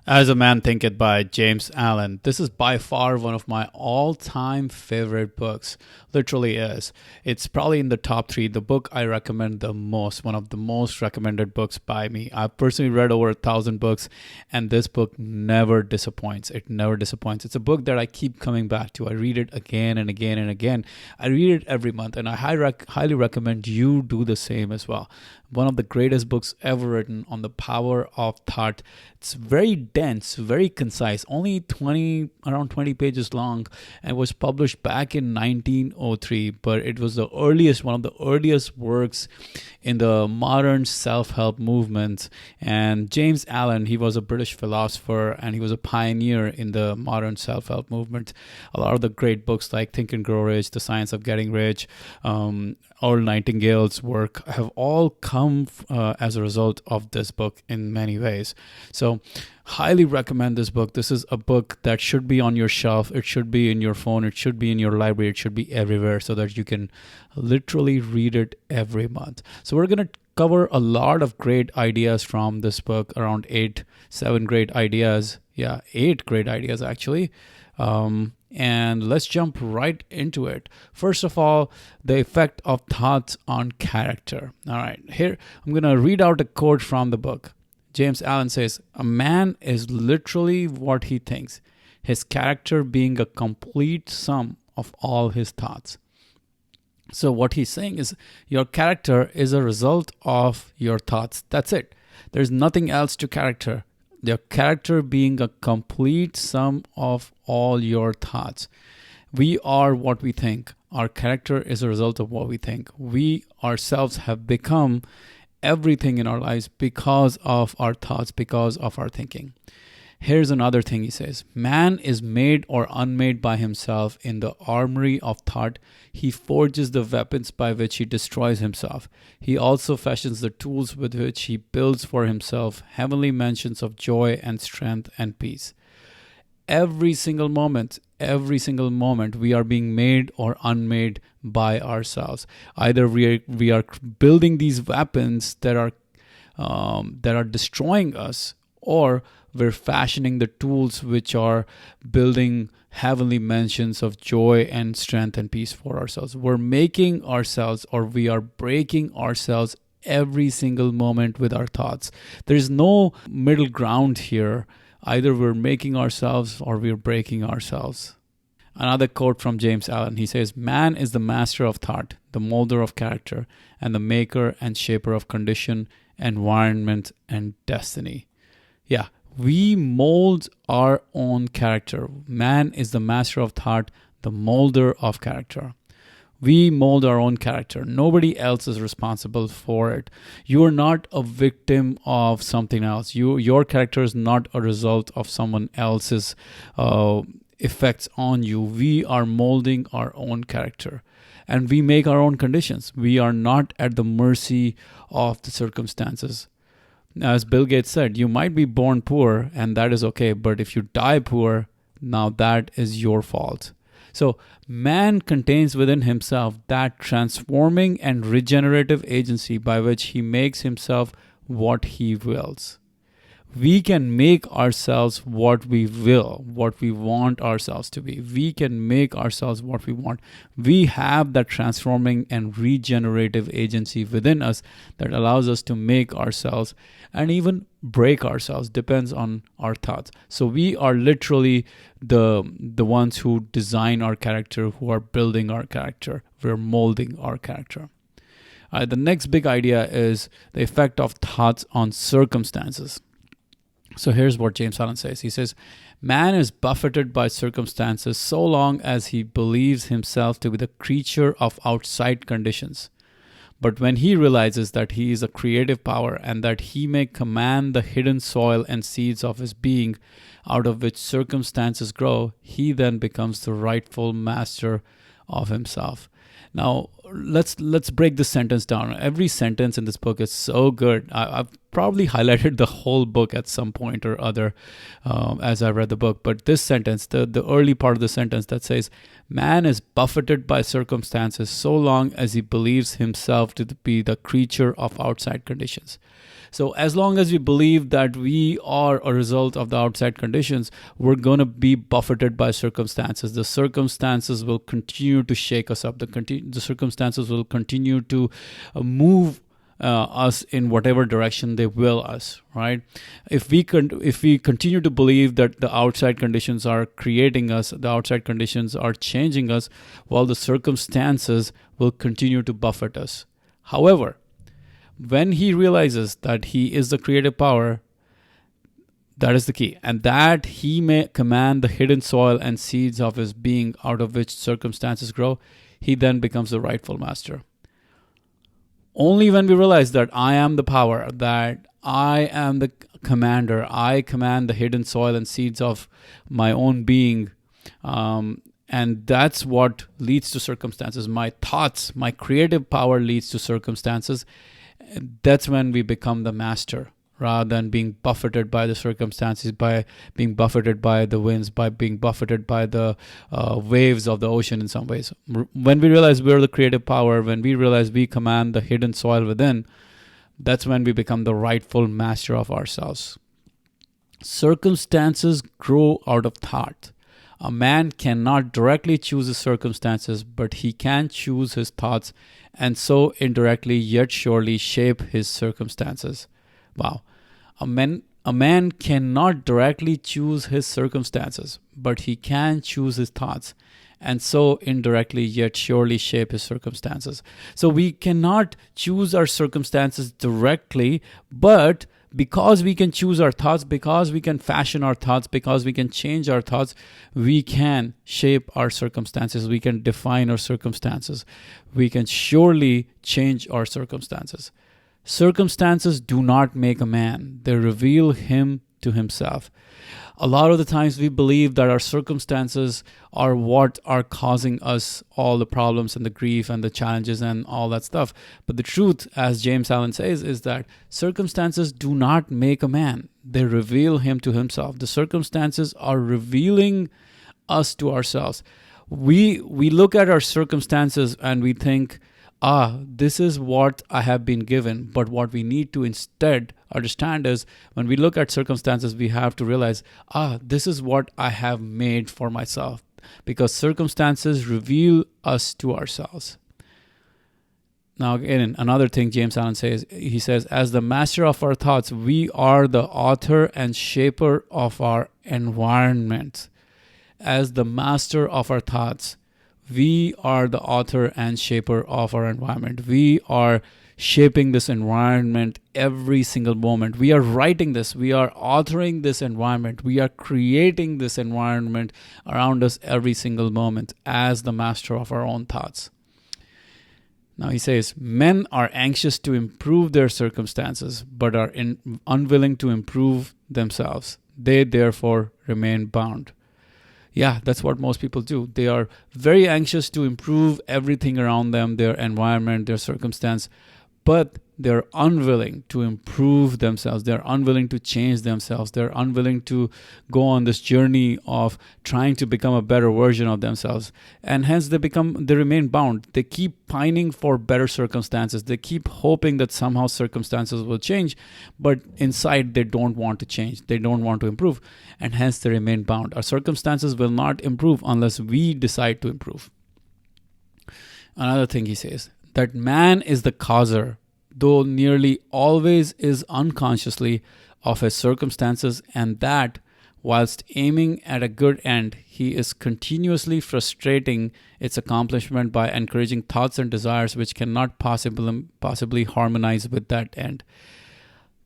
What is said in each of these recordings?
As a Man Thinketh by James Allen. This is by far one of my all-time favorite books. Literally is. It's probably in the top three. The book I recommend the most, one of the most recommended books by me. I've personally read over 1,000 books, and this book never disappoints. It never disappoints. It's a book that I keep coming back to. I read it again and again and again. I read it every month, and I highly recommend you do the same as well. One of the greatest books ever written on the power of thought. It's very dense, very concise, only around 20 pages long, and was published back in 1903. But it was one of the earliest works in the modern self-help movement. And James Allen, he was a British philosopher, and he was a pioneer in the modern self-help movement. A lot of the great books like Think and Grow Rich, The Science of Getting Rich, Earl Nightingale's work have all come as a result of this book in many ways. So highly recommend this book. This is a book that should be on your shelf. It should be in your phone. It should be in your library. It should be everywhere so that you can literally read it every month. So we're going to cover a lot of great ideas from this book, around 7 great ideas. Yeah, 8 great ideas actually. And let's jump right into it. First of all, the effect of thoughts on character. All right, here I'm going to read out a quote from the book. James Allen says, "A man is literally what he thinks, his character being a complete sum of all his thoughts." So what he's saying is your character is a result of your thoughts. That's it. There's nothing else to character. Your character being a complete sum of all your thoughts. We are what we think. Our character is a result of what we think. We ourselves have become everything in our lives because of our thoughts, because of our thinking. Here's another thing he says. Man is made or unmade by himself. In the armory of thought, he forges the weapons by which he destroys himself. He also fashions the tools with which he builds for himself heavenly mansions of joy and strength and peace. Every single moment, we are being made or unmade by ourselves. Either we are building these weapons that are destroying us, or we're fashioning the tools which are building heavenly mansions of joy and strength and peace for ourselves. We're making ourselves, or we are breaking ourselves every single moment with our thoughts. There's no middle ground here. Either we're making ourselves or we're breaking ourselves. Another quote from James Allen. He says, "Man is the master of thought, the molder of character, and the maker and shaper of condition, environment, and destiny." Yeah, we mold our own character. Man is the master of thought, the molder of character. We mold our own character. Nobody else is responsible for it. You are not a victim of something else. Your character is not a result of someone else's effects on you. We are molding our own character, and we make our own conditions. We are not at the mercy of the circumstances. As Bill Gates said, you might be born poor, and that is okay. But if you die poor, now that is your fault. So man contains within himself that transforming and regenerative agency by which he makes himself what he wills. We can make ourselves what we will, what we want ourselves to be. We can make ourselves what we want. We have that transforming and regenerative agency within us that allows us to make ourselves and even break ourselves, depends on our thoughts. So we are literally the ones who design our character, who are building our character. We're molding our character. The next big idea is the effect of thoughts on circumstances. So here's what James Allen says. He says, "Man is buffeted by circumstances so long as he believes himself to be the creature of outside conditions. But when he realizes that he is a creative power and that he may command the hidden soil and seeds of his being out of which circumstances grow, he then becomes the rightful master of himself." Now, let's break this sentence down. Every sentence in this book is so good. I've probably highlighted the whole book at some point or other as I read the book. But this sentence, the early part of the sentence that says, "Man is buffeted by circumstances so long as he believes himself to be the creature of outside conditions." So as long as we believe that we are a result of the outside conditions, we're going to be buffeted by circumstances. The circumstances will continue to shake us up. The circumstances will continue to move us in whatever direction they will us, right? If we continue to believe that the outside conditions are creating us, the outside conditions are changing us, while the circumstances will continue to buffet us. However, when he realizes that he is the creative power, that is the key, and that he may command the hidden soil and seeds of his being out of which circumstances grow, he then becomes the rightful master. Only when we realize that I am the power, that I am the commander, I command the hidden soil and seeds of my own being, and that's what leads to circumstances. My thoughts, my creative power leads to circumstances. That's when we become the master, rather than being buffeted by the circumstances, by being buffeted by the winds, by being buffeted by the waves of the ocean in some ways. When we realize we're the creative power, when we realize we command the hidden soil within, that's when we become the rightful master of ourselves. Circumstances grow out of thought. A man cannot directly choose his circumstances, but he can choose his thoughts, and so indirectly yet surely shape his circumstances. Wow. A man cannot directly choose his circumstances, but he can choose his thoughts, and so indirectly yet surely shape his circumstances. So we cannot choose our circumstances directly, but because we can choose our thoughts, because we can fashion our thoughts, because we can change our thoughts, we can shape our circumstances. We can define our circumstances. We can surely change our circumstances. Circumstances do not make a man. They reveal him to himself. A lot of the times we believe that our circumstances are what are causing us all the problems and the grief and the challenges and all that stuff. But the truth, as James Allen says, is that circumstances do not make a man. They reveal him to himself. The circumstances are revealing us to ourselves. We look at our circumstances and we think, this is what I have been given. But what we need to instead understand is when we look at circumstances, we have to realize, this is what I have made for myself. Because circumstances reveal us to ourselves. Now, again, another thing James Allen says, he says, as the master of our thoughts, we are the author and shaper of our environment. As the master of our thoughts, we are the author and shaper of our environment. We are shaping this environment every single moment. We are writing this. We are authoring this environment. We are creating this environment around us every single moment as the master of our own thoughts. Now he says, men are anxious to improve their circumstances, but are unwilling to improve themselves. They therefore remain bound. Yeah, that's what most people do. They are very anxious to improve everything around them, their environment, their circumstance, but they're unwilling to improve themselves. They're unwilling to change themselves. They're unwilling to go on this journey of trying to become a better version of themselves. And hence they remain bound. They keep pining for better circumstances. They keep hoping that somehow circumstances will change, but inside they don't want to change. They don't want to improve. And hence they remain bound. Our circumstances will not improve unless we decide to improve. Another thing he says, that man is the causer, though nearly always is unconsciously, of his circumstances, and that, whilst aiming at a good end, he is continuously frustrating its accomplishment by encouraging thoughts and desires which cannot possibly harmonize with that end.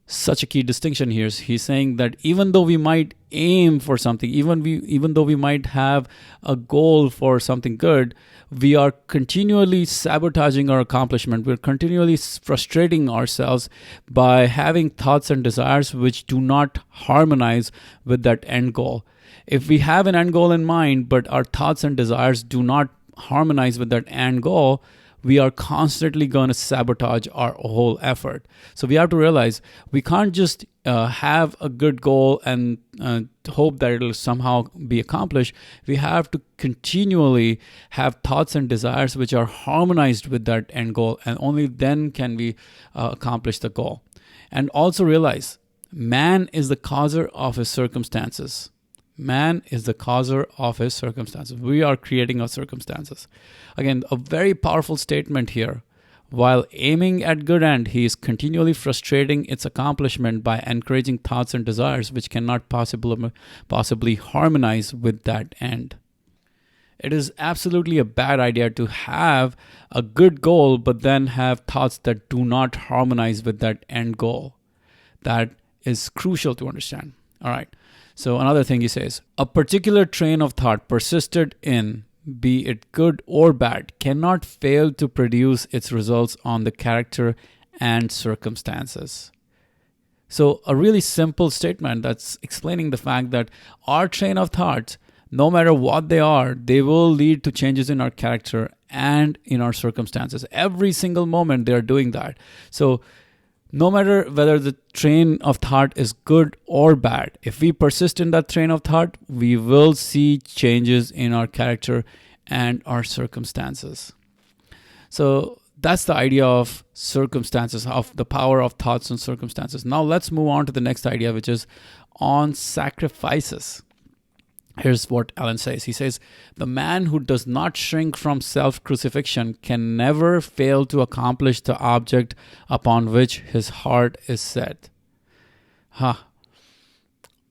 Such a key distinction here. He's saying that even though we might aim for something, even though we might have a goal for something good, we are continually sabotaging our accomplishment. We're continually frustrating ourselves by having thoughts and desires which do not harmonize with that end goal. If we have an end goal in mind, but our thoughts and desires do not harmonize with that end goal, we are constantly going to sabotage our whole effort. So we have to realize we can't just have a good goal and hope that it'll somehow be accomplished. We have to continually have thoughts and desires which are harmonized with that end goal, and only then can we accomplish the goal. And also realize man is the causer of his circumstances. Man is the causer of his circumstances. We are creating our circumstances. Again, a very powerful statement here. While aiming at good end, he is continually frustrating its accomplishment by encouraging thoughts and desires which cannot possibly harmonize with that end. It is absolutely a bad idea to have a good goal but then have thoughts that do not harmonize with that end goal. That is crucial to understand. All right. So another thing he says, a particular train of thought persisted in, be it good or bad, cannot fail to produce its results on the character and circumstances. So a really simple statement that's explaining the fact that our train of thoughts, no matter what they are, they will lead to changes in our character and in our circumstances. Every single moment they are doing that. So no matter whether the train of thought is good or bad, if we persist in that train of thought, we will see changes in our character and our circumstances. So that's the idea of circumstances, of the power of thoughts and circumstances. Now let's move on to the next idea, which is on sacrifices. Here's what Allen says. He says, the man who does not shrink from self-crucifixion can never fail to accomplish the object upon which his heart is set.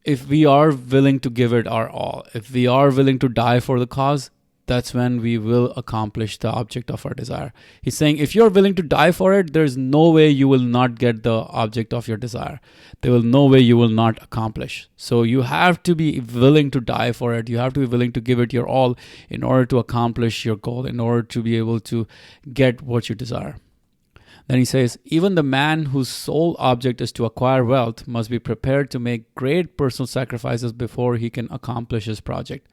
If we are willing to give it our all, if we are willing to die for the cause, that's when we will accomplish the object of our desire. He's saying if you're willing to die for it, there's no way you will not get the object of your desire. There will no way you will not accomplish. So you have to be willing to die for it. You have to be willing to give it your all in order to accomplish your goal, in order to be able to get what you desire. Then he says, even the man whose sole object is to acquire wealth must be prepared to make great personal sacrifices before he can accomplish his project.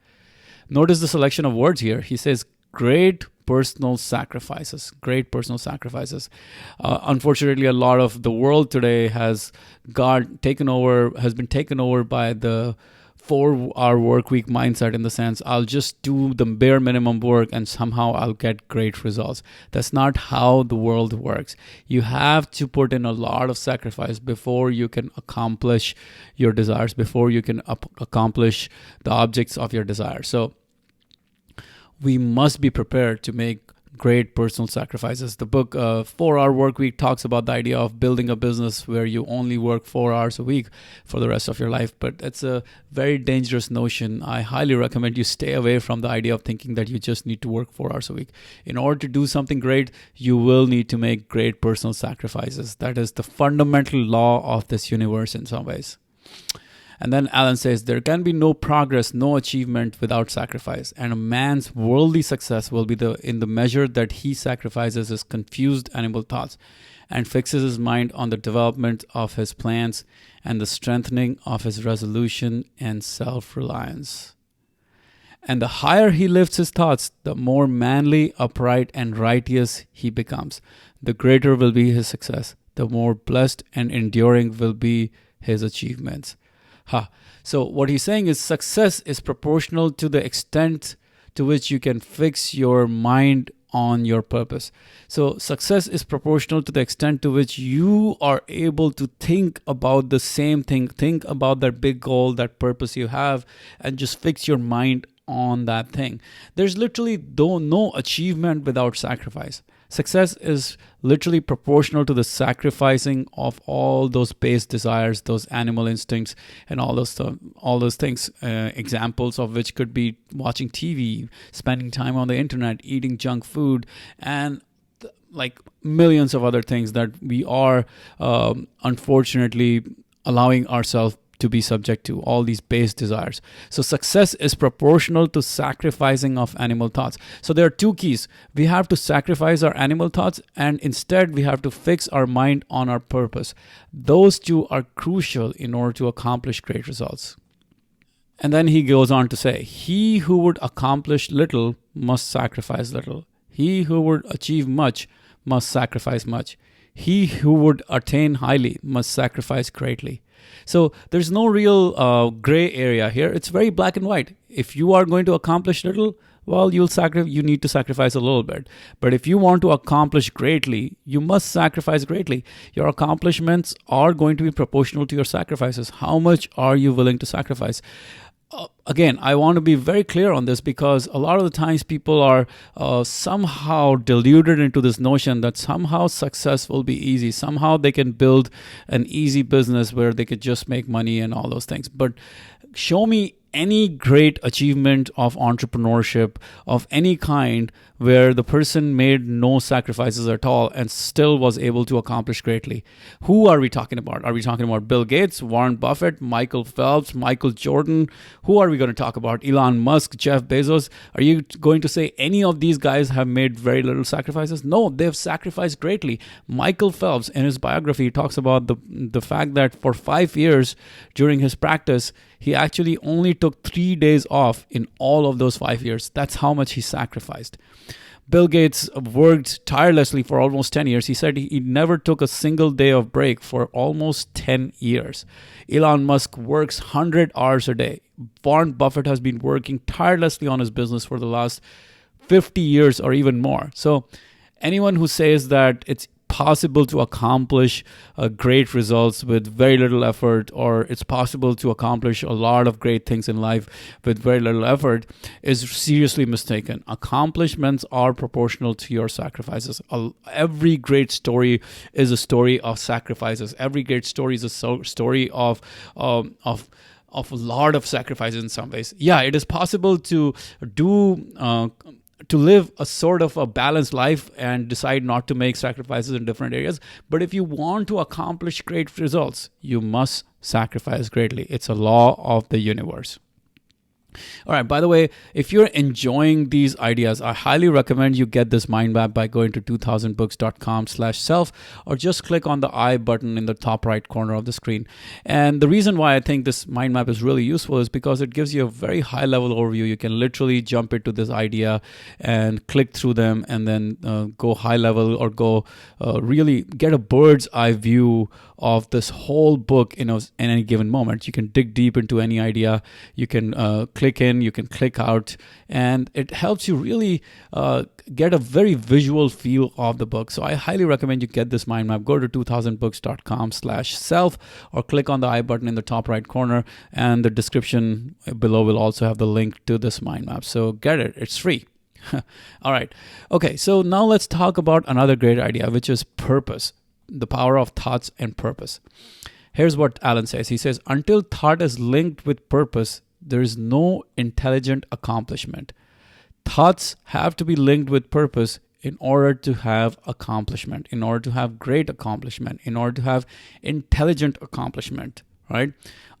Notice the selection of words here. He says, great personal sacrifices. Great personal sacrifices. Unfortunately, a lot of the world today has been taken over by the 4-hour work week mindset, in the sense, I'll just do the bare minimum work and somehow I'll get great results. That's not how the world works. You have to put in a lot of sacrifice before you can accomplish your desires, before you can accomplish the objects of your desire. So we must be prepared to make great personal sacrifices. The book 4-Hour Work Week talks about the idea of building a business where you only work 4 hours a week for the rest of your life. But it's a very dangerous notion. I highly recommend you stay away from the idea of thinking that you just need to work 4 hours a week. In order to do something great, you will need to make great personal sacrifices. That is the fundamental law of this universe in some ways. And then Allen says, there can be no progress, no achievement without sacrifice. And a man's worldly success will be in the measure that he sacrifices his confused animal thoughts and fixes his mind on the development of his plans and the strengthening of his resolution and self-reliance. And the higher he lifts his thoughts, the more manly, upright, and righteous he becomes. The greater will be his success. The more blessed and enduring will be his achievements. So what he's saying is success is proportional to the extent to which you can fix your mind on your purpose. So success is proportional to the extent to which you are able to think about the same thing, think about that big goal, that purpose you have, and just fix your mind on that thing. There's literally no achievement without sacrifice. Success is literally proportional to the sacrificing of all those base desires, those animal instincts, and all those things. Examples of which could be watching TV, spending time on the internet, eating junk food, and like millions of other things that we are unfortunately allowing ourselves to be subject to, all these base desires. So success is proportional to sacrificing of animal thoughts. So there are two keys. We have to sacrifice our animal thoughts, and instead we have to fix our mind on our purpose. Those two are crucial in order to accomplish great results. And then he goes on to say, he who would accomplish little must sacrifice little. He who would achieve much must sacrifice much. He who would attain highly must sacrifice greatly. So there's no real gray area here. It's very black and white. If you are going to accomplish little, well, you need to sacrifice a little bit. But if you want to accomplish greatly, you must sacrifice greatly. Your accomplishments are going to be proportional to your sacrifices. How much are you willing to sacrifice? Again, I want to be very clear on this, because a lot of the times people are somehow deluded into this notion that somehow success will be easy. Somehow they can build an easy business where they could just make money and all those things. But show me any great achievement of entrepreneurship of any kind where the person made no sacrifices at all and still was able to accomplish greatly. Who are we talking about? Are we talking about Bill Gates, Warren Buffett, Michael Phelps, Michael Jordan? Who are we going to talk about? Elon Musk, Jeff Bezos? Are you going to say any of these guys have made very little sacrifices? No, they've sacrificed greatly. Michael Phelps, in his biography, talks about the fact that for 5 years during his practice, he actually only took 3 days off in all of those 5 years. That's how much he sacrificed. Bill Gates worked tirelessly for almost 10 years. He said he never took a single day of break for almost 10 years. Elon Musk works 100 hours a day. Warren Buffett has been working tirelessly on his business for the last 50 years or even more. So anyone who says that it's possible to accomplish great results with very little effort, or it's possible to accomplish a lot of great things in life with very little effort, is seriously mistaken. Accomplishments are proportional to your sacrifices. Every great story is a story of sacrifices. Every great story is a story of a lot of sacrifices in some ways. Yeah, it is possible to live a sort of a balanced life and decide not to make sacrifices in different areas. But if you want to accomplish great results, you must sacrifice greatly. It's a law of the universe. All right, by the way, if you're enjoying these ideas, I highly recommend you get this mind map by going to 2000books.com/self, or just click on the I button in the top right corner of the screen. And the reason why I think this mind map is really useful is because it gives you a very high level overview. You can literally jump into this idea and click through them, and then go high level, or go really get a bird's eye view of this whole book in any given moment. You can dig deep into any idea. You can click in, you can click out, and it helps you really get a very visual feel of the book. So I highly recommend you get this mind map. Go to 2000books.com/self, or click on the I button in the top right corner, and the description below will also have the link to this mind map. So get it, it's free. All right. Okay, so now let's talk about another great idea, which is purpose. The power of thoughts and purpose. Here's what Alan says. He says, until thought is linked with purpose, there is no intelligent accomplishment. Thoughts have to be linked with purpose in order to have accomplishment, in order to have great accomplishment, in order to have intelligent accomplishment, right?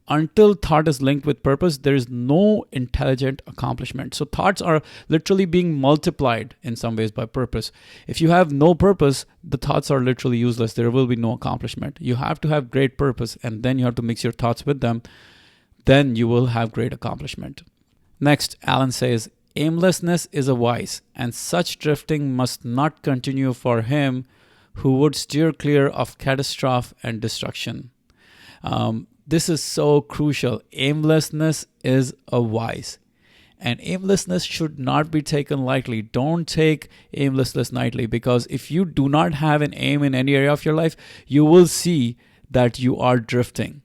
Until thought is linked with purpose, there is no intelligent accomplishment. So thoughts are literally being multiplied in some ways by purpose. If you have no purpose, the thoughts are literally useless. There will be no accomplishment. You have to have great purpose, and then you have to mix your thoughts with them. Then you will have great accomplishment. Next, Alan says, aimlessness is a vice, and such drifting must not continue for him who would steer clear of catastrophe and destruction. This is so crucial. Aimlessness is a vice, and aimlessness should not be taken lightly. Don't take aimlessness lightly, because if you do not have an aim in any area of your life, you will see that you are drifting.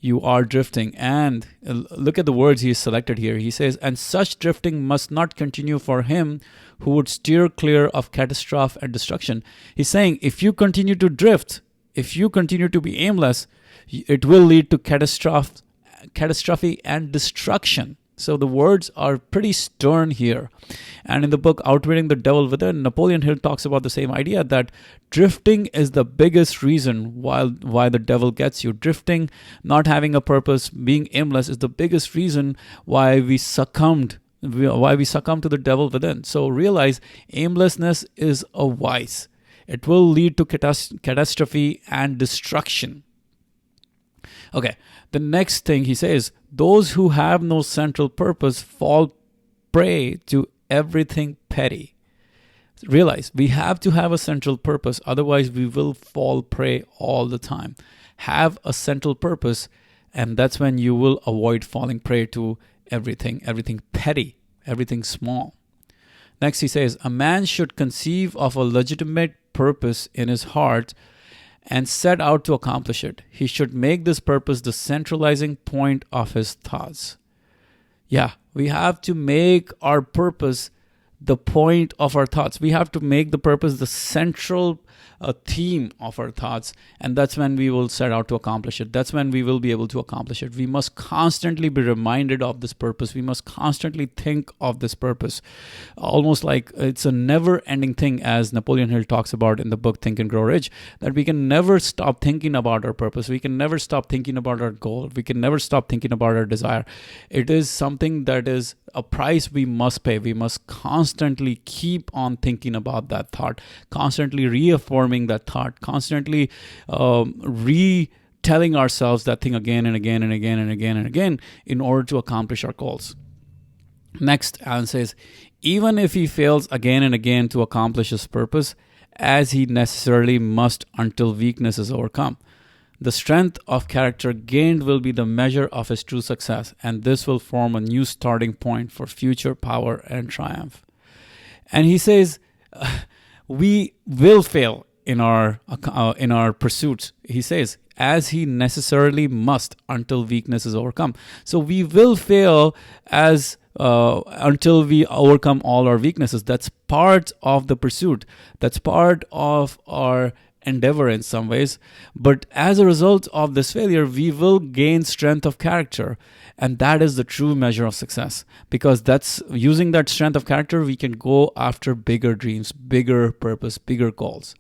You are drifting. And look at the words he selected here. He says, and such drifting must not continue for him who would steer clear of catastrophe and destruction. He's saying, if you continue to drift, if you continue to be aimless, it will lead to catastrophe and destruction. So the words are pretty stern here. And in the book Outwitting the Devil Within, Napoleon Hill talks about the same idea, that drifting is the biggest reason why the devil gets you. Drifting, not having a purpose, being aimless is the biggest reason why we succumb to the devil within. So realize aimlessness is a vice. It will lead to catastrophe and destruction. Okay, the next thing he says, those who have no central purpose fall prey to everything petty. Realize we have to have a central purpose, otherwise we will fall prey all the time. Have a central purpose, and that's when you will avoid falling prey to everything petty, everything small. Next, he says, a man should conceive of a legitimate purpose in his heart and set out to accomplish it. He should make this purpose the centralizing point of his thoughts. Yeah, we have to make our purpose the point of our thoughts. We have to make the purpose the central theme of our thoughts, and that's when we will set out to accomplish it. That's when we will be able to accomplish it. We must constantly be reminded of this purpose. We must constantly think of this purpose, almost like it's a never-ending thing, as Napoleon Hill talks about in the book Think and Grow Rich, that we can never stop thinking about our purpose. We can never stop thinking about our goal. We can never stop thinking about our desire. It is something that is a price we must pay. We must constantly keep on thinking about that thought, constantly reaffirming that thought, constantly retelling ourselves that thing again and again and again and again and again in order to accomplish our goals. Next, Allen says, even if he fails again and again to accomplish his purpose, as he necessarily must until weakness is overcome, the strength of character gained will be the measure of his true success, and this will form a new starting point for future power and triumph. And he says, we will fail in our pursuits. He says, as he necessarily must until weakness is overcome. So we will fail until we overcome all our weaknesses. That's part of the pursuit. That's part of our endeavor in some ways. But as a result of this failure, we will gain strength of character. And that is the true measure of success, because that's using that strength of character, we can go after bigger dreams, bigger purpose, bigger goals.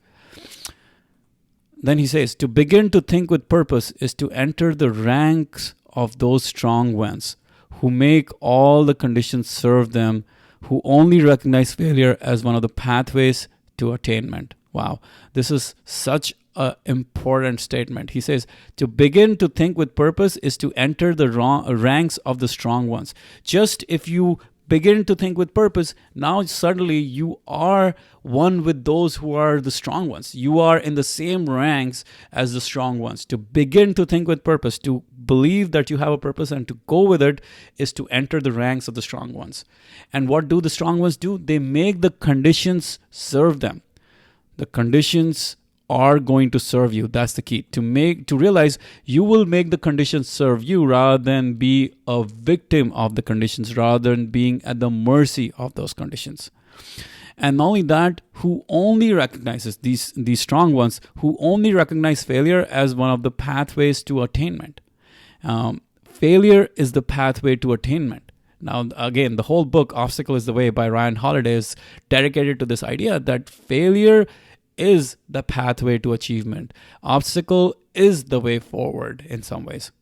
Then he says, to begin to think with purpose is to enter the ranks of those strong ones who make all the conditions serve them, who only recognize failure as one of the pathways to attainment. Wow, this is such an important statement. He says, to begin to think with purpose is to enter the ranks of the strong ones. Just if you begin to think with purpose, now suddenly you are one with those who are the strong ones. You are in the same ranks as the strong ones. To begin to think with purpose, to believe that you have a purpose and to go with it, is to enter the ranks of the strong ones. And what do the strong ones do? They make the conditions serve them. The conditions are going to serve you. That's the key. To realize you will make the conditions serve you rather than be a victim of the conditions, rather than being at the mercy of those conditions. And not only that, who only recognizes these strong ones, who only recognize failure as one of the pathways to attainment. Failure is the pathway to attainment. Now, again, the whole book, Obstacle is the Way by Ryan Holiday, is dedicated to this idea that failure is the pathway to achievement. Obstacle is the way forward in some ways.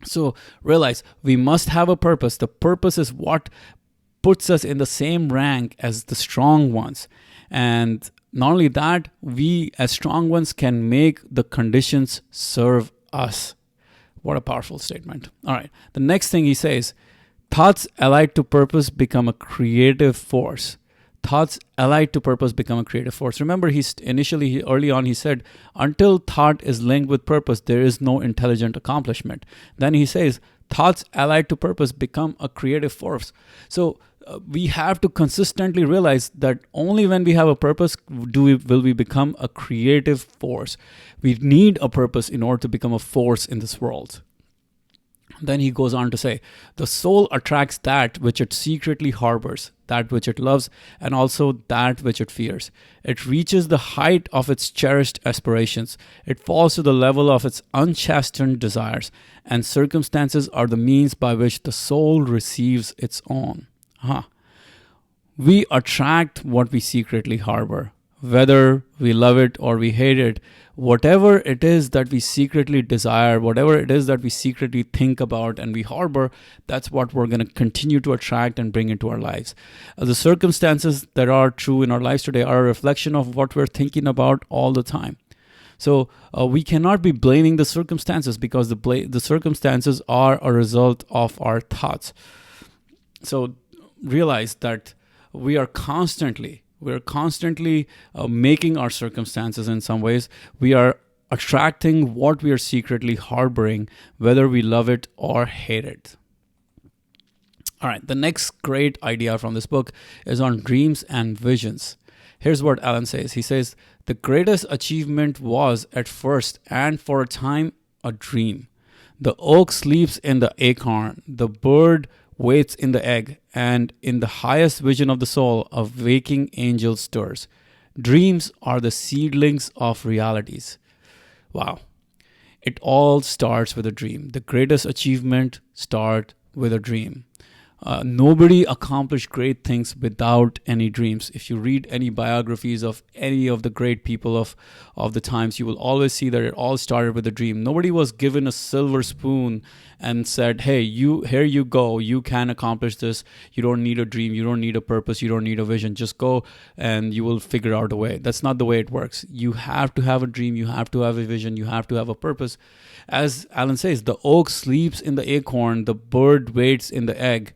So realize we must have a purpose. The purpose is what puts us in the same rank as the strong ones. And not only that, we as strong ones can make the conditions serve us. What a powerful statement. All right. The next thing he says, thoughts allied to purpose become a creative force. Thoughts allied to purpose become a creative force. Remember, early on, he said, until thought is linked with purpose, there is no intelligent accomplishment. Then he says, thoughts allied to purpose become a creative force. So we have to consistently realize that only when we have a purpose will we become a creative force. We need a purpose in order to become a force in this world. Then he goes on to say, the soul attracts that which it secretly harbors, that which it loves, and also that which it fears. It reaches the height of its cherished aspirations. It falls to the level of its unchastened desires, and circumstances are the means by which the soul receives its own. We attract what we secretly harbor. Whether we love it or we hate it, whatever it is that we secretly desire, whatever it is that we secretly think about and we harbor, that's what we're going to continue to attract and bring into our lives. The circumstances that are true in our lives today are a reflection of what we're thinking about all the time. So we cannot be blaming the circumstances, because the circumstances are a result of our thoughts. So realize that we are constantly making our circumstances in some ways. We are attracting what we are secretly harboring, whether we love it or hate it. All right, the next great idea from this book is on dreams and visions. Here's what Alan says. He says, the greatest achievement was at first and for a time a dream. The oak sleeps in the acorn, the bird waits in the egg, and in the highest vision of the soul, a waking angel stirs. Dreams are the seedlings of realities. Wow. It all starts with a dream. The greatest achievement starts with a dream. Nobody accomplished great things without any dreams. If you read any biographies of any of the great people of the times, you will always see that it all started with a dream. Nobody was given a silver spoon and said, hey, here you go, you can accomplish this. You don't need a dream, you don't need a purpose, you don't need a vision. Just go and you will figure out a way. That's not the way it works. You have to have a dream, you have to have a vision, you have to have a purpose. As Alan says, the oak sleeps in the acorn, the bird waits in the egg,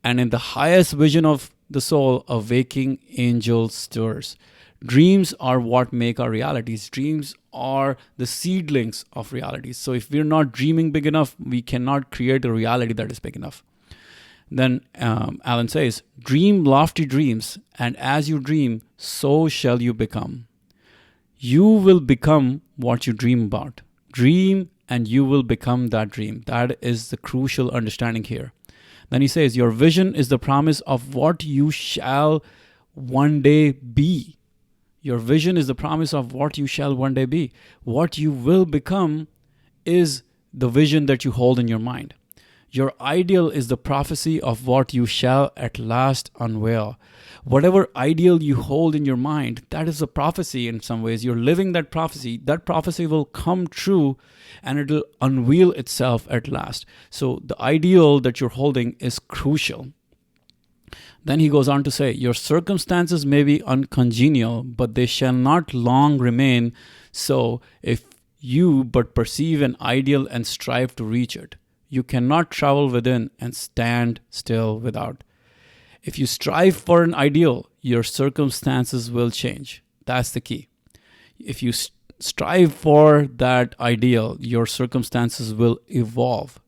and in the highest vision of the soul, a waking angel stirs. Dreams are what make our realities. Dreams are the seedlings of realities. So if we're not dreaming big enough, we cannot create a reality that is big enough. Then Alan says, dream lofty dreams, and as you dream, so shall you become. You will become what you dream about. Dream and you will become that dream. That is the crucial understanding here. Then he says, your vision is the promise of what you shall one day be. Your vision is the promise of what you shall one day be. What you will become is the vision that you hold in your mind. Your ideal is the prophecy of what you shall at last unveil. Whatever ideal you hold in your mind, that is a prophecy in some ways. You're living that prophecy. That prophecy will come true and it'll unveil itself at last. So the ideal that you're holding is crucial. Then he goes on to say, your circumstances may be uncongenial, but they shall not long remain so if you but perceive an ideal and strive to reach it. You cannot travel within and stand still without. If you strive for an ideal, your circumstances will change. That's the key. If you strive for that ideal, your circumstances will evolve.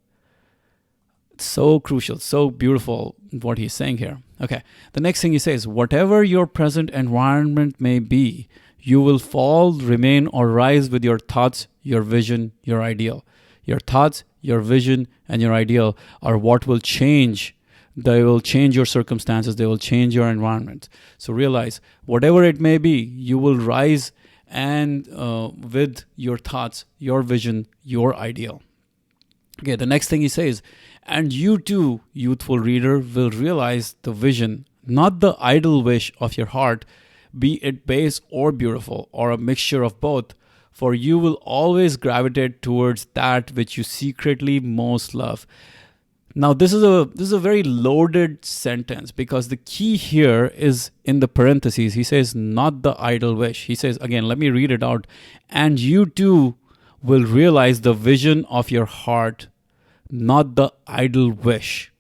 It's so crucial, so beautiful what he's saying here. Okay, the next thing he says, whatever your present environment may be, you will fall, remain, or rise with your thoughts, your vision, your ideal. Your thoughts, your vision, and your ideal are what will change. They will change your circumstances. They will change your environment. So realize, whatever it may be, you will rise and with your thoughts, your vision, your ideal. Okay, the next thing he says, and you too, youthful reader, will realize the vision, not the idle wish of your heart, be it base or beautiful, or a mixture of both, for you will always gravitate towards that which you secretly most love. Now, this is a very loaded sentence because the key here is in the parentheses. He says, not the idle wish. He says, again, let me read it out. And you too will realize the vision of your heart, not the idle wish.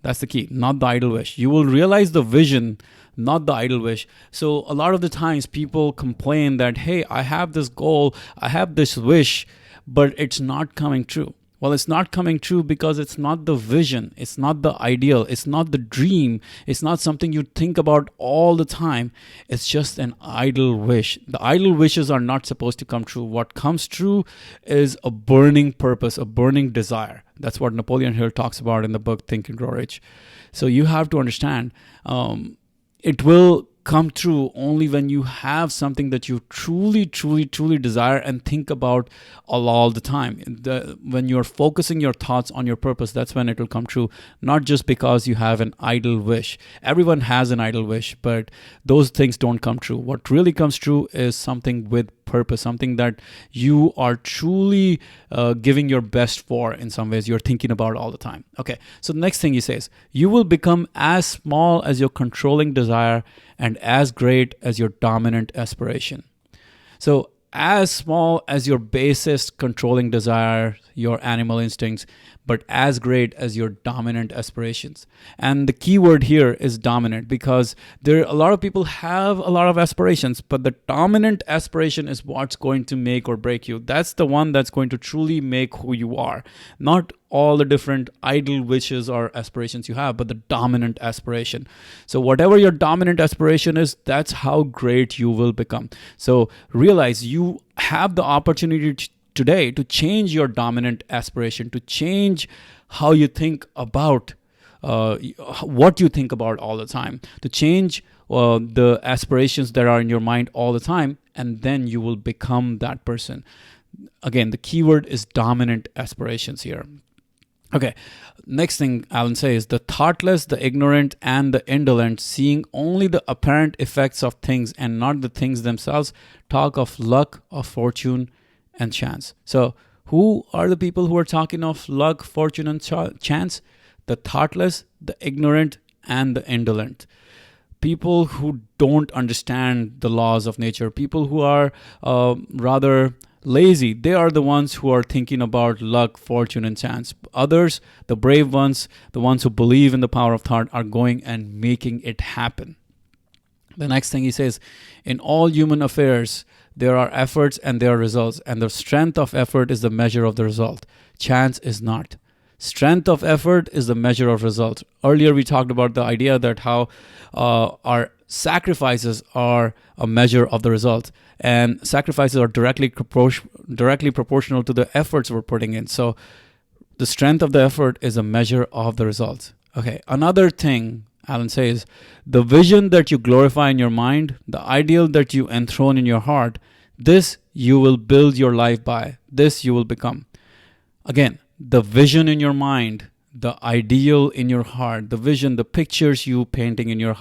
That's the key, not the idle wish. You will realize the vision, not the idle wish. So a lot of the times people complain that, hey, I have this goal, I have this wish, but it's not coming true. Well, it's not coming true because it's not the vision, it's not the ideal, it's not the dream, it's not something you think about all the time. It's just an idle wish. The idle wishes are not supposed to come true. What comes true is a burning purpose, a burning desire. That's what Napoleon Hill talks about in the book Think and Grow Rich. So you have to understand, it will come true only when you have something that you truly desire and think about all the time. When you're focusing your thoughts on your purpose, that's when it will come true, not just because you have an idle wish. Everyone has an idle wish, but those things don't come true. What really comes true is something with purpose, something that you are truly giving your best for in some ways, you're thinking about all the time. Okay, so the next thing he says, you will become as small as your controlling desire and as great as your dominant aspiration. So as small as your basest controlling desire, your animal instincts, but as great as your dominant aspirations. And the key word here is dominant, because there a lot of people have a lot of aspirations, but the dominant aspiration is what's going to make or break you. That's the one that's going to truly make who you are. Not all the different idle wishes or aspirations you have, but the dominant aspiration. So whatever your dominant aspiration is, that's how great you will become. So realize you have the opportunity today to change your dominant aspiration, to change how you think about what you think about all the time, to change the aspirations that are in your mind all the time, and then you will become that person. Again, the keyword is dominant aspirations here. Okay, next thing Alan says, the thoughtless, the ignorant, and the indolent, seeing only the apparent effects of things and not the things themselves, talk of luck, of fortune, and chance. So who are the people who are talking of luck, fortune, and chance? The thoughtless, the ignorant, and the indolent. People who don't understand the laws of nature, people who are rather lazy, they are the ones who are thinking about luck, fortune, and chance. Others, the brave ones, the ones who believe in the power of thought, are going and making it happen. The next thing he says, in all human affairs, there are efforts and there are results, and the strength of effort is the measure of the result. Chance is not. Strength of effort is the measure of result. Earlier we talked about the idea that how our sacrifices are a measure of the result, and sacrifices are directly proportional to the efforts we're putting in. So the strength of the effort is a measure of the results. Okay, another thing Alan says, the vision that you glorify in your mind, the ideal that you enthrone in your heart, this you will build your life by. This you will become. Again, the vision in your mind, the ideal in your heart, the vision, the pictures you painting in your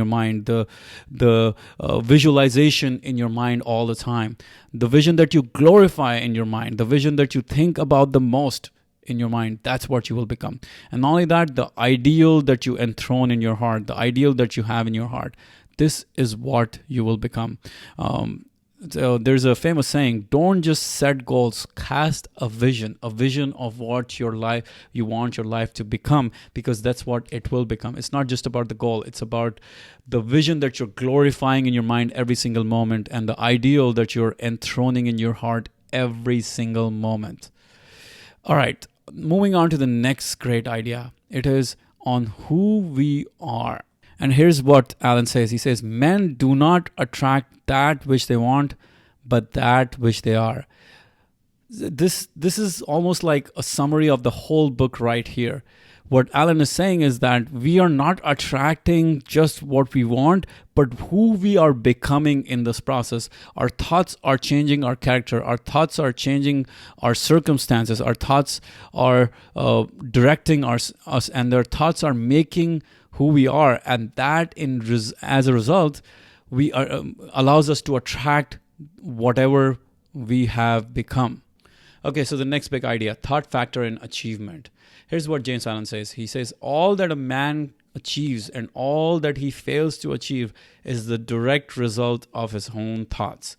mind, the visualization in your mind all the time, the vision that you glorify in your mind, the vision that you think about the most in your mind, that's what you will become. And not only that, the ideal that you enthrone in your heart, the ideal that you have in your heart, this is what you will become. So there's a famous saying, don't just set goals, cast a vision of what you want your life to become, because that's what it will become. It's not just about the goal, it's about the vision that you're glorifying in your mind every single moment, and the ideal that you're enthroning in your heart every single moment. All right, moving on to the next great idea. It is on who we are. And here's what Alan says. He says, men do not attract that which they want, but that which they are. This is almost like a summary of the whole book right here. What Alan is saying is that we are not attracting just what we want, but who we are becoming in this process. Our thoughts are changing our character. Our thoughts are changing our circumstances. Our thoughts are directing us, and their thoughts are making who we are. And that, as a result, we are allows us to attract whatever we have become. Okay, so the next big idea, thought factor in achievement. Here's what James Allen says. He says, all that a man achieves and all that he fails to achieve is the direct result of his own thoughts.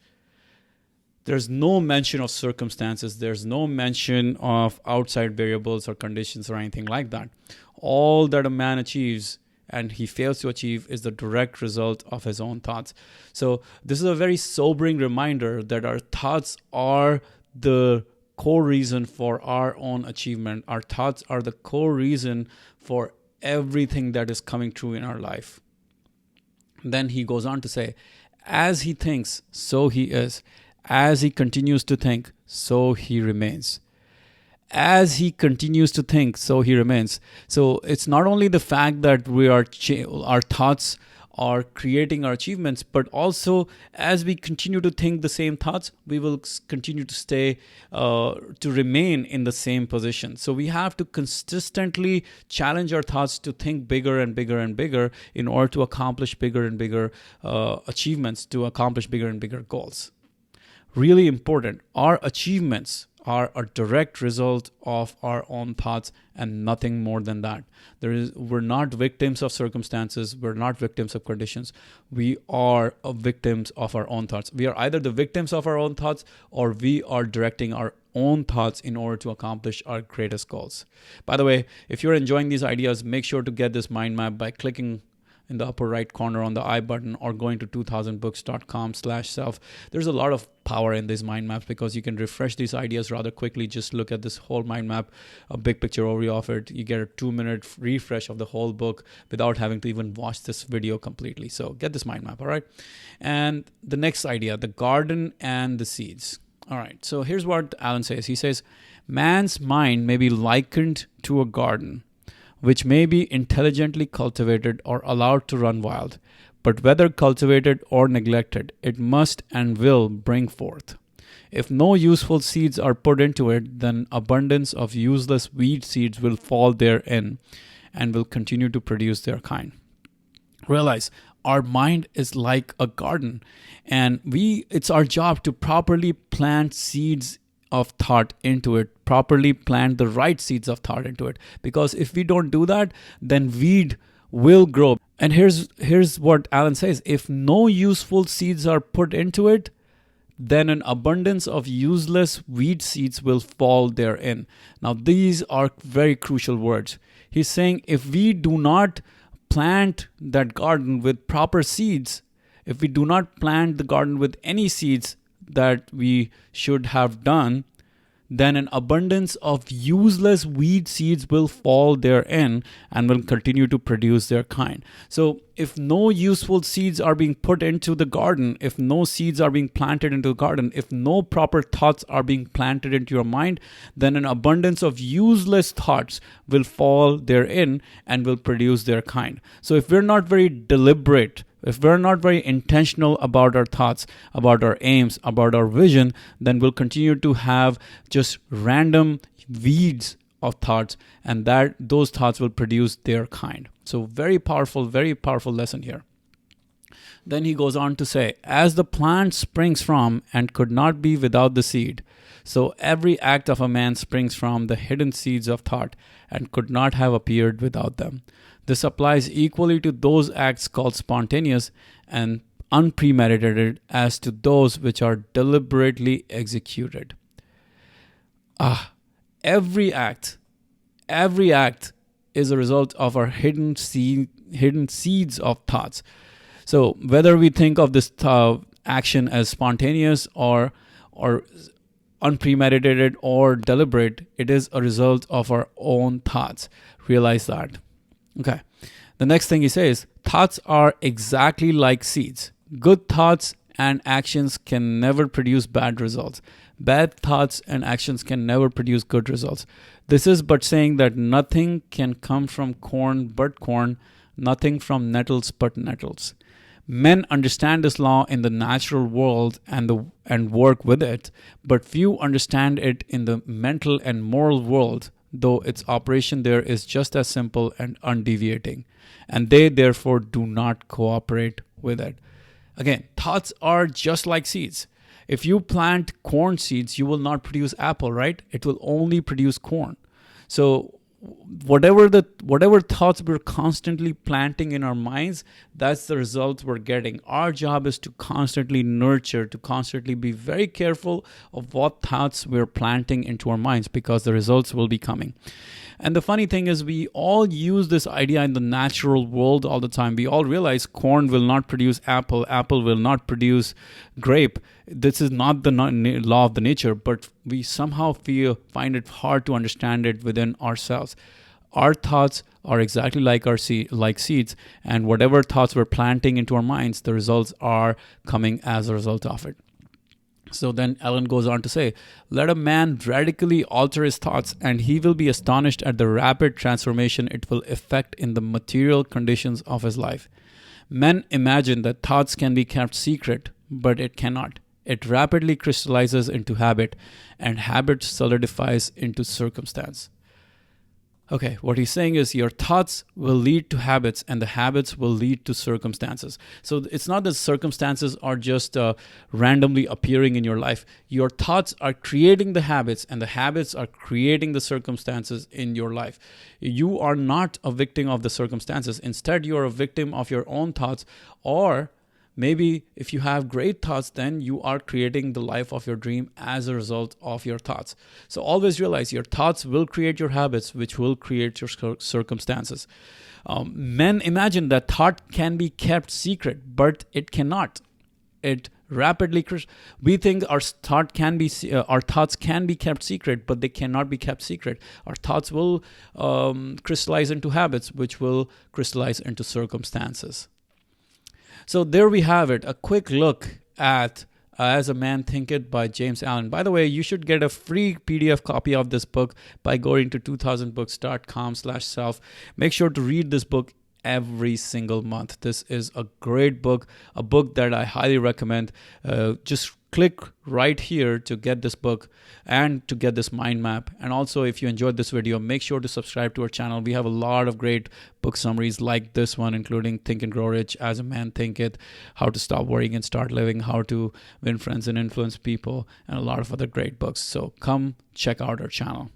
There's no mention of circumstances. There's no mention of outside variables or conditions or anything like that. All that a man achieves and he fails to achieve is the direct result of his own thoughts. So this is a very sobering reminder that our thoughts are the core reason for our own achievement. Our thoughts are the core reason for everything that is coming true in our life. Then he goes on to say, as he thinks, so he is. As he continues to think, so he remains. As he continues to think, so he remains. So it's not only the fact that our thoughts are creating our achievements, but also as we continue to think the same thoughts, we will continue to stay, to remain in the same position. So we have to consistently challenge our thoughts to think bigger and bigger and bigger in order to accomplish bigger and bigger achievements, to accomplish bigger and bigger goals. Really important. Our achievements are a direct result of our own thoughts and nothing more than that. We're not victims of circumstances. We're not victims of conditions. We are victims of our own thoughts. We are either the victims of our own thoughts or we are directing our own thoughts in order to accomplish our greatest goals. By the way, if you're enjoying these ideas, make sure to get this mind map by clicking in the upper right corner on the I button or going to 2000books.com/self. There's a lot of power in these mind maps because you can refresh these ideas rather quickly. Just look at this whole mind map, a big picture overview of it. You get a 2-minute refresh of the whole book without having to even watch this video completely. So get this mind map, all right? And the next idea, the garden and the seeds. All right, so here's what Alan says. He says, man's mind may be likened to a garden, which may be intelligently cultivated or allowed to run wild, but whether cultivated or neglected, it must and will bring forth. If no useful seeds are put into it, then abundance of useless weed seeds will fall therein and will continue to produce their kind. Realize our mind is like a garden, and it's our job to properly plant seeds of thought into it, properly plant the right seeds of thought into it. Because if we don't do that, then weed will grow. And here's what Alan says. If no useful seeds are put into it, then an abundance of useless weed seeds will fall therein. Now, these are very crucial words. He's saying if we do not plant that garden with proper seeds, if we do not plant the garden with any seeds that we should have done, then an abundance of useless weed seeds will fall therein and will continue to produce their kind. So if no useful seeds are being put into the garden, if no seeds are being planted into the garden, if no proper thoughts are being planted into your mind, then an abundance of useless thoughts will fall therein and will produce their kind. So if we're not very deliberate, if we're not very intentional about our thoughts, about our aims, about our vision, then we'll continue to have just random weeds of thoughts, and that those thoughts will produce their kind. So very powerful lesson here. Then he goes on to say, as the plant springs from and could not be without the seed, so every act of a man springs from the hidden seeds of thought and could not have appeared without them. This applies equally to those acts called spontaneous and unpremeditated as to those which are deliberately executed. Every act is a result of our hidden seeds of thoughts. So whether we think of this action as spontaneous or unpremeditated or deliberate, it is a result of our own thoughts. Realize that. Okay. The next thing he says, thoughts are exactly like seeds. Good thoughts and actions can never produce bad results. Bad thoughts and actions can never produce good results. This is but saying that nothing can come from corn but corn, nothing from nettles but nettles. Men understand this law in the natural world and work with it, but few understand it in the mental and moral world, though its operation there is just as simple and undeviating, and they therefore do not cooperate with it. Again, thoughts are just like seeds. If you plant corn seeds, you will not produce apple, right? It will only produce corn. So whatever thoughts we're constantly planting in our minds, that's the results we're getting. Our job is to constantly nurture, to constantly be very careful of what thoughts we're planting into our minds, because the results will be coming. And the funny thing is, we all use this idea in the natural world all the time. We all realize corn will not produce apple, apple will not produce grape. This is not the law of the nature, but we somehow find it hard to understand it within ourselves. Our thoughts are exactly like like seeds, and whatever thoughts we're planting into our minds, the results are coming as a result of it. So then Alan goes on to say, let a man radically alter his thoughts, and he will be astonished at the rapid transformation it will effect in the material conditions of his life. Men imagine that thoughts can be kept secret, but it cannot. It rapidly crystallizes into habit, and habit solidifies into circumstance. Okay, what he's saying is your thoughts will lead to habits, and the habits will lead to circumstances. So it's not that circumstances are just randomly appearing in your life. Your thoughts are creating the habits, and the habits are creating the circumstances in your life. You are not a victim of the circumstances. Instead, you are a victim of your own thoughts, or Maybe if you have great thoughts, then you are creating the life of your dream as a result of your thoughts. So always realize your thoughts will create your habits, which will create your circumstances. Men imagine that thought can be kept secret, but it cannot. It rapidly, we think our thoughts can be kept secret, but they cannot be kept secret. Our thoughts will crystallize into habits, which will crystallize into circumstances. So there we have it, a quick look at As a Man Thinketh by James Allen. By the way, you should get a free PDF copy of this book by going to 2000books.com/self. Make sure to read this book every single month. This is a great book, a book that I highly recommend. Just click right here to get this book and to get this mind map. And also, if you enjoyed this video, make sure to subscribe to our channel. We have a lot of great book summaries like this one, including Think and Grow Rich, As a Man Thinketh, How to Stop Worrying and Start Living, How to Win Friends and Influence People, and a lot of other great books. So come check out our channel.